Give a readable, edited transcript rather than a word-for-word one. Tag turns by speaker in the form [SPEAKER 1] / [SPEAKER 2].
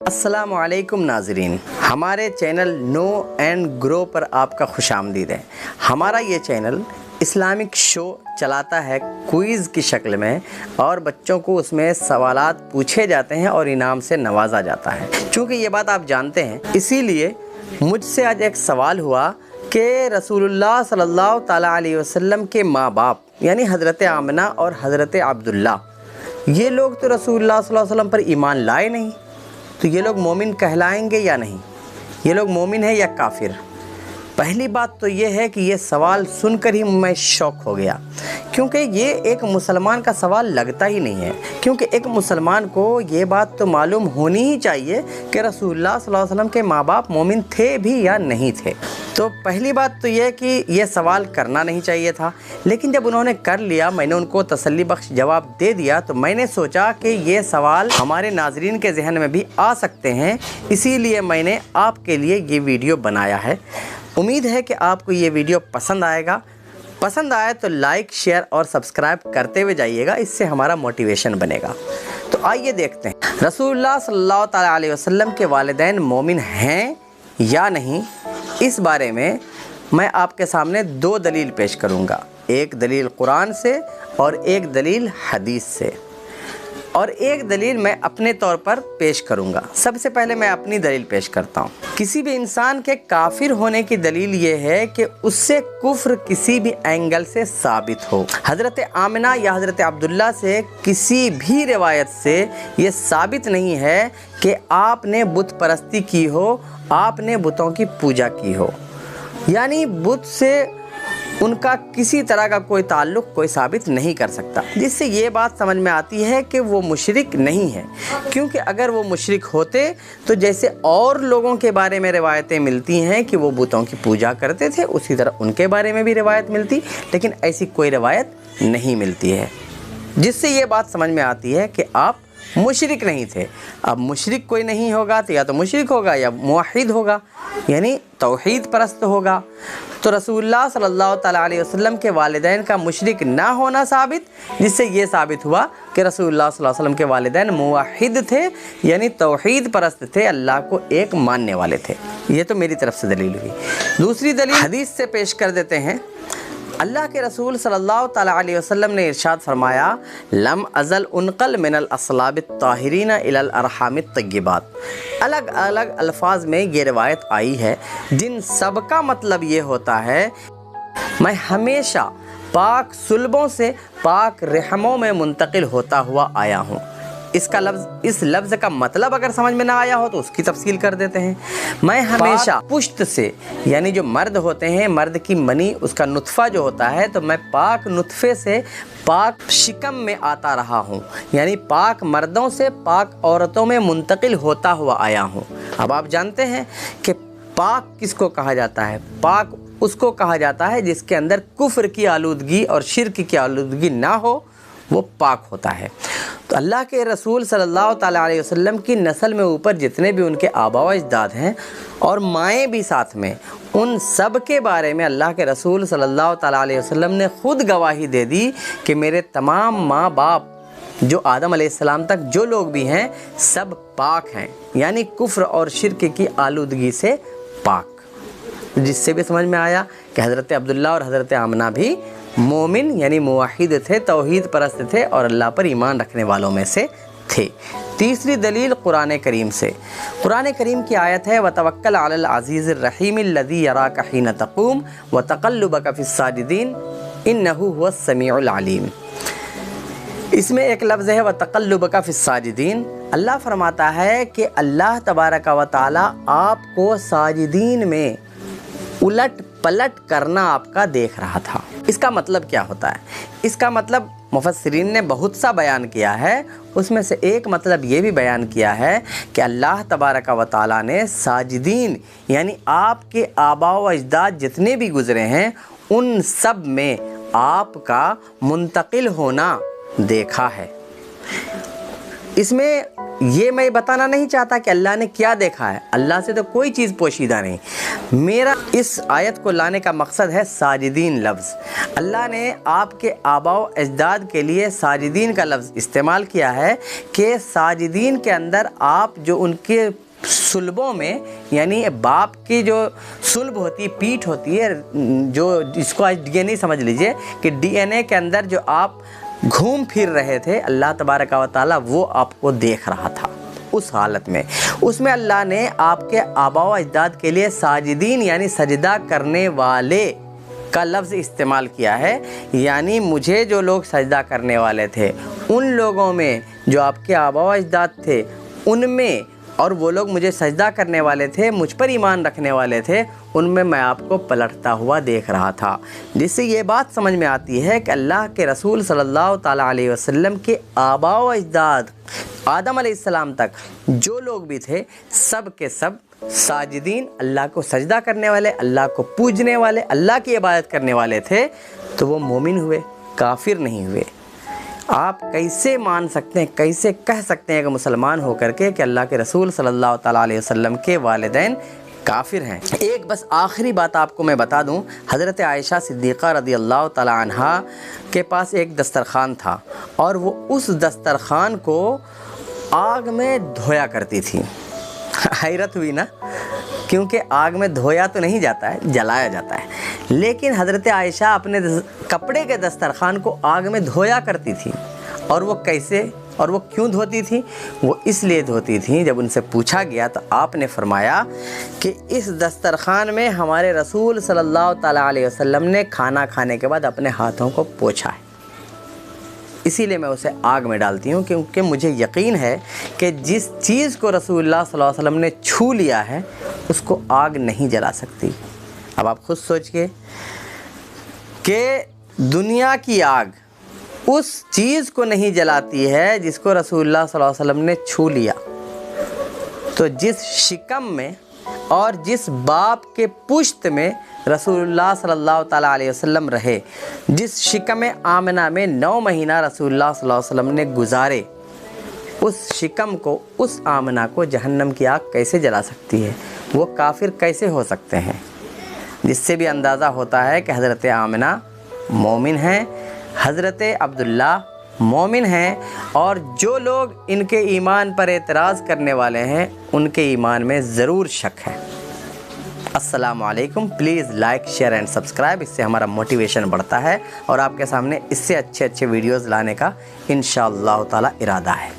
[SPEAKER 1] अस्सलाम वालेकुम नाज़रीन, हमारे चैनल नो एंड ग्रो पर आपका खुश आमदीद है। हमारा ये चैनल इस्लामिक शो चलाता है क्विज़ की शक्ल में और बच्चों को उसमें सवालात पूछे जाते हैं और इनाम से नवाजा जाता है। चूँकि ये बात आप जानते हैं, इसीलिए मुझसे आज एक सवाल हुआ कि रसूलुल्लाह सल्लल्लाहु ताला अलैहि वसल्लम के माँ बाप यानी हज़रत आमना और हज़रत अब्दुल्ला, ये लोग तो रसूलुल्लाह सल्लल्लाहु अलैहि वसल्लम पर ईमान लाए नहीं, तो ये लोग मोमिन कहलाएंगे या नहीं? ये लोग मोमिन है या काफिर? पहली बात तो ये है कि ये सवाल सुनकर ही मैं शॉक हो गया, क्योंकि ये एक मुसलमान का सवाल लगता ही नहीं है। क्योंकि एक मुसलमान को ये बात तो मालूम होनी ही चाहिए कि रसूलुल्लाह सल्लल्लाहु अलैहि वसल्लम के माँ बाप मोमिन थे भी या नहीं थे। तो पहली बात तो ये कि ये सवाल करना नहीं चाहिए था, लेकिन जब उन्होंने कर लिया, मैंने उनको तसल्ली बख्श जवाब दे दिया, तो मैंने सोचा कि ये सवाल हमारे नाज़रीन के जहन में भी आ सकते हैं, इसीलिए मैंने आपके लिए ये वीडियो बनाया है। उम्मीद है कि आपको ये वीडियो पसंद आएगा। पसंद आए तो लाइक, शेयर और सब्सक्राइब करते हुए जाइएगा, इससे हमारा मोटिवेशन बनेगा। तो आइए देखते हैं, रसूलुल्लाह सल्लल्लाहु ताला अलैहि वसल्लम के वालिदैन मोमिन हैं या नहीं, इस बारे में मैं आपके सामने दो दलील पेश करूंगा। एक दलील कुरान से और एक दलील हदीस से, और एक दलील मैं अपने तौर पर पेश करूंगा। सबसे पहले मैं अपनी दलील पेश करता हूं। किसी भी इंसान के काफिर होने की दलील ये है कि उससे कुफ्र किसी भी एंगल से साबित हो। हज़रत आमिना या हज़रत अब्दुल्ला से किसी भी रिवायत से ये साबित नहीं है कि आपने बुत परस्ती की हो, आपने बुतों की पूजा की हो, यानी बुत से उनका किसी तरह का कोई ताल्लुक़ कोई साबित नहीं कर सकता, जिससे ये बात समझ में आती है कि वो मुशरिक नहीं है। क्योंकि अगर वो मुशरिक होते तो जैसे और लोगों के बारे में रिवायतें मिलती हैं कि वो बुतों की पूजा करते थे, उसी तरह उनके बारे में भी रिवायत मिलती, लेकिन ऐसी कोई रिवायत नहीं मिलती है, जिससे ये बात समझ में आती है कि आप मुशरिक नहीं थे। अब मुशरिक कोई नहीं होगा तो या तो मुशरिक होगा या मुवहिद होगा, यानी तौहीद परस्त होगा। तो रसूलुल्लाह सल्लल्लाहु ताला अलैहि वसल्लम के वालिदैन का मुशरिक ना होना साबित, जिससे ये साबित हुआ कि रसूलुल्लाह सल्लल्लाहु अलैहि वसल्लम के वालिदैन मुवहिद थे, यानी तौहीद परस्त थे, अल्लाह को एक मानने वाले थे। ये तो मेरी तरफ से दलील हुई। दूसरी दलील हदीस से पेश कर देते हैं। अल्लाह के रसूल सल्लल्लाहु ताला अलैहि वसल्लम ने इरशाद फरमाया, लम अज़ल उनक़ल मिनल अस्लाबित ताहिरीना इलल अरहामित तय्यिबात। अलग अलग अल्फाज में ये रिवायत आई है, जिन सब का मतलब ये होता है, मैं हमेशा पाक सुल्बों से पाक रहमों में मुंतकिल होता हुआ आया हूँ। इस लफ्ज़ का मतलब अगर समझ में ना आया हो तो उसकी तफसील कर देते हैं। मैं हमेशा पुश्त से, यानी जो मर्द होते हैं, मर्द की मनी, उसका नुत्फ़ा जो होता है, तो मैं पाक नुत्फ़े से पाक शिकम में आता रहा हूँ, यानी पाक मर्दों से पाक औरतों में मुंतकिल होता हुआ आया हूँ। अब आप जानते हैं कि पाक किसको कहा जाता है? पाक उसको कहा जाता है जिसके अंदर कुफ्र की आलूदगी और शिर्क की आलूदगी ना हो, वो पाक होता है। तो अल्लाह के रसूल सल्लल्लाहु ताला अलैहि वसल्लम की नस्ल में ऊपर जितने भी उनके आबा व अजदाद हैं और माएँ भी साथ में, उन सब के बारे में अल्लाह के रसूल सल्लल्लाहु ताला अलैहि वसल्लम ने ख़ुद गवाही दे दी कि मेरे तमाम माँ बाप जो आदम अलैहिस्सलाम तक जो लोग भी हैं सब पाक हैं, यानी कुफ्र और शिर्क की आलूदगी से पाक। जिससे भी समझ में आया कि हज़रत अब्दुल्ला और हज़रत आमना भी मोमिन यानी मुवाहिद थे, तौहीद परस्त थे और अल्लाह पर ईमान रखने वालों में से थे। तीसरी दलील कुरान करीम से। कुरान करीम की आयत है, वतवक्कल अलल अज़ीज़िर रहीमिल लज़ी यराका हीन तक़ूम व तक़ल्लुबका फ़िस्साजिदीन इन्नहु हुवस समीउल अलीम। इसमें एक लफ्ज़ है वतक़ल्लुबका फ़िस्साजिदीन। अल्लाह फरमाता है कि अल्लाह तबारक व तआला आपको साजिदीन में उलट पलट करना आपका देख रहा था। इसका मतलब क्या होता है? इसका मतलब मुफस्सिरीन ने बहुत सा बयान किया है, उसमें से एक मतलब ये भी बयान किया है कि अल्लाह तबारक व तआला ने साजिदीन यानी आपके आबा व अजदाद जितने भी गुज़रे हैं उन सब में आपका मुंतकिल होना देखा है। इसमें یہ میں بتانا نہیں چاہتا کہ اللہ نے کیا دیکھا ہے، اللہ سے تو کوئی چیز پوشیدہ نہیں۔ میرا اس آیت کو لانے کا مقصد ہے ساجدین لفظ۔ اللہ نے آپ کے آباء و اجداد کے لیے ساجدین کا لفظ استعمال کیا ہے کہ ساجدین کے اندر آپ جو ان کے صلبوں میں، یعنی باپ کی جو صلب ہوتی ہے، پیٹھ ہوتی ہے، جو اس کو آج ڈی این اے سمجھ لیجئے کہ ڈی این اے کے اندر جو آپ گھوم پھر رہے تھے، اللہ تبارک و تعالیٰ وہ آپ کو دیکھ رہا تھا اس حالت میں۔ اس میں اللہ نے آپ کے آباء و اجداد کے لیے ساجدین یعنی سجدہ کرنے والے کا لفظ استعمال کیا ہے، یعنی مجھے جو لوگ سجدہ کرنے والے تھے ان لوگوں میں جو آپ کے آباء و اجداد تھے ان میں، اور وہ لوگ مجھے سجدہ کرنے والے تھے، مجھ پر ایمان رکھنے والے تھے، ان میں آپ کو پلٹتا ہوا دیکھ رہا تھا۔ جس سے یہ بات سمجھ میں آتی ہے کہ اللہ کے رسول صلی اللہ تعالیٰ علیہ وسلم کے آباء و اجداد آدم علیہ السلام تک جو لوگ بھی تھے، سب کے سب ساجدین، اللہ کو سجدہ کرنے والے، اللہ کو پوجنے والے، اللہ کی عبادت کرنے والے تھے، تو وہ مومن ہوئے، کافر نہیں ہوئے۔ آپ کیسے مان سکتے ہیں، کیسے کہہ سکتے ہیں کہ مسلمان ہو کر کے کہ اللہ کے رسول صلی اللہ تعالیٰ علیہ وسلم کے والدین کافر ہیں؟ ایک بس آخری بات آپ کو میں بتا دوں، حضرت عائشہ صدیقہ رضی اللہ تعالیٰ عنہا کے پاس ایک دسترخوان تھا، اور وہ اس دسترخوان کو آگ میں دھویا کرتی تھی۔ حیرت ہوئی نا، کیونکہ آگ میں دھویا تو نہیں جاتا ہے، جلایا جاتا ہے، لیکن حضرت عائشہ اپنے کپڑے کے دسترخوان کو آگ میں دھویا کرتی تھی۔ اور وہ کیسے اور وہ کیوں دھوتی تھی؟ وہ اس لیے دھوتی تھی، جب ان سے پوچھا گیا تو آپ نے فرمایا کہ اس دسترخوان میں ہمارے رسول صلی اللہ تعالیٰ علیہ وسلم نے کھانا کھانے کے بعد اپنے ہاتھوں کو پوچھا ہے، اسی لیے میں اسے آگ میں ڈالتی ہوں، کیونکہ مجھے یقین ہے کہ جس چیز کو رسول اللہ صلی اللہ علیہ وسلم نے چھو لیا ہے اس کو آگ نہیں جلا سکتی۔ اب آپ خود سوچئے کہ دنیا کی آگ اس چیز کو نہیں جلاتی ہے جس کو رسول اللہ صلی اللہ علیہ وسلم نے چھو لیا، تو جس شکم میں اور جس باپ کے پشت میں رسول اللہ صلی اللہ تعالیٰ علیہ وسلم رہے، جس شکم آمنہ میں 9 مہینہ رسول اللہ صلی اللہ علیہ وسلم نے گزارے، اس شکم کو، اس آمنہ کو جہنم کی آگ کیسے جلا سکتی ہے؟ وہ کافر کیسے ہو سکتے ہیں؟ جس سے بھی اندازہ ہوتا ہے کہ حضرت آمنہ مومن ہیں، حضرت عبداللہ مومن ہیں، اور جو لوگ ان کے ایمان پر اعتراض کرنے والے ہیں ان کے ایمان میں ضرور شک ہے۔ السلام علیکم، please like, share and subscribe, اس سے ہمارا موٹیویشن بڑھتا ہے اور آپ کے سامنے اس سے اچھے ویڈیوز لانے کا انشاءاللہ تعالی ارادہ ہے۔